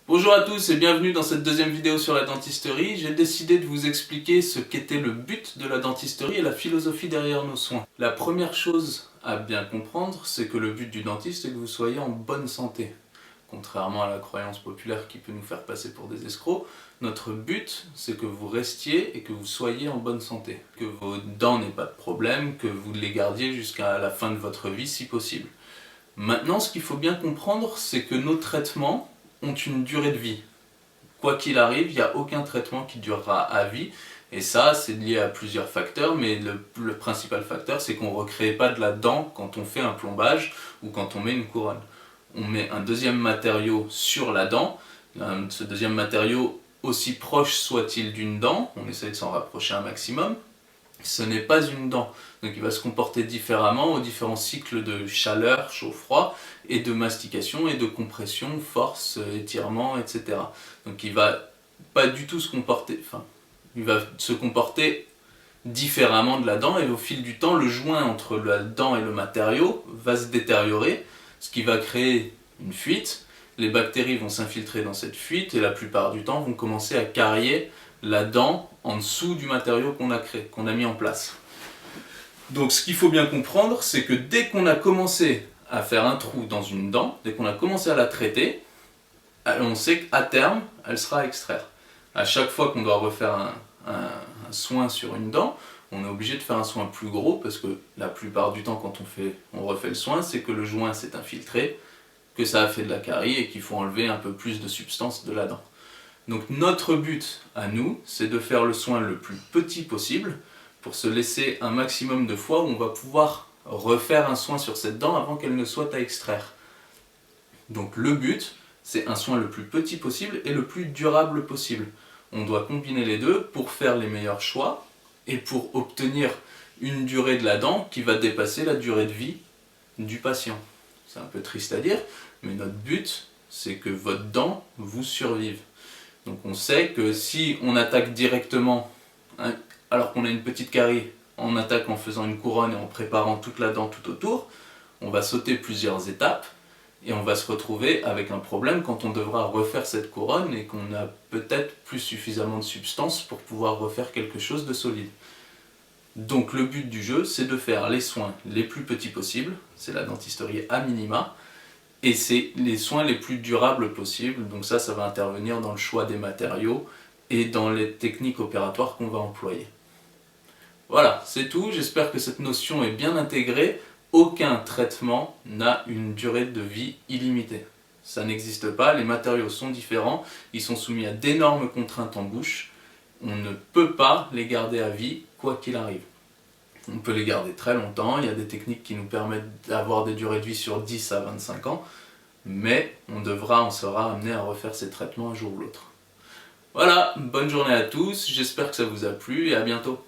Bonjour à tous et bienvenue dans cette deuxième vidéo sur la dentisterie. J'ai décidé de vous expliquer ce qu'était le but de la dentisterie et la philosophie derrière nos soins. La première chose à bien comprendre, c'est que le but du dentiste est que vous soyez en bonne santé. Contrairement à la croyance populaire qui peut nous faire passer pour des escrocs, notre but c'est que vous restiez et que vous soyez en bonne santé. Que vos dents n'aient pas de problème, que vous les gardiez jusqu'à la fin de votre vie si possible. Maintenant, ce qu'il faut bien comprendre, c'est que nos traitements ont une durée de vie. Quoi qu'il arrive, il n'y a aucun traitement qui durera à vie. Et ça, c'est lié à plusieurs facteurs, mais le principal facteur, c'est qu'on ne recrée pas de la dent quand on fait un plombage ou quand on met une couronne. On met un deuxième matériau sur la dent. Ce deuxième matériau, aussi proche soit-il d'une dent, on essaie de s'en rapprocher un maximum, ce n'est pas une dent. Donc il va se comporter différemment aux différents cycles de chaleur, chaud-froid, et de mastication et de compression, force, étirement, etc. Donc il va pas du tout se comporter, il va se comporter différemment de la dent, et au fil du temps, le joint entre la dent et le matériau va se détériorer, ce qui va créer une fuite. Les bactéries vont s'infiltrer dans cette fuite et la plupart du temps vont commencer à carier la dent en dessous du matériau qu'on a créé, qu'on a mis en place. Donc ce qu'il faut bien comprendre, c'est que dès qu'on a commencé à faire un trou dans une dent, dès qu'on a commencé à la traiter, on sait qu'à terme, elle sera à extraire. À chaque fois qu'on doit refaire un soin sur une dent, on est obligé de faire un soin plus gros parce que la plupart du temps quand on refait le soin, c'est que le joint s'est infiltré, que ça a fait de la carie et qu'il faut enlever un peu plus de substance de la dent. Donc notre but à nous, c'est de faire le soin le plus petit possible pour se laisser un maximum de fois où on va pouvoir refaire un soin sur cette dent avant qu'elle ne soit à extraire. Donc le but, c'est un soin le plus petit possible et le plus durable possible. On doit combiner les deux pour faire les meilleurs choix et pour obtenir une durée de la dent qui va dépasser la durée de vie du patient. C'est un peu triste à dire, mais notre but, c'est que votre dent vous survive. Donc on sait que si on attaque directement, alors qu'on a une petite carie, on attaque en faisant une couronne et en préparant toute la dent tout autour, on va sauter plusieurs étapes et on va se retrouver avec un problème quand on devra refaire cette couronne et qu'on n'a peut-être plus suffisamment de substance pour pouvoir refaire quelque chose de solide. Donc le but du jeu, c'est de faire les soins les plus petits possibles, c'est la dentisterie à minima, et c'est les soins les plus durables possibles, donc ça va intervenir dans le choix des matériaux et dans les techniques opératoires qu'on va employer. Voilà, c'est tout, j'espère que cette notion est bien intégrée. Aucun traitement n'a une durée de vie illimitée. Ça n'existe pas, les matériaux sont différents, ils sont soumis à d'énormes contraintes en bouche. On ne peut pas les garder à vie, quoi qu'il arrive. On peut les garder très longtemps, il y a des techniques qui nous permettent d'avoir des durées de vie sur 10 à 25 ans, mais on sera amené à refaire ces traitements un jour ou l'autre. Voilà, bonne journée à tous, j'espère que ça vous a plu et à bientôt.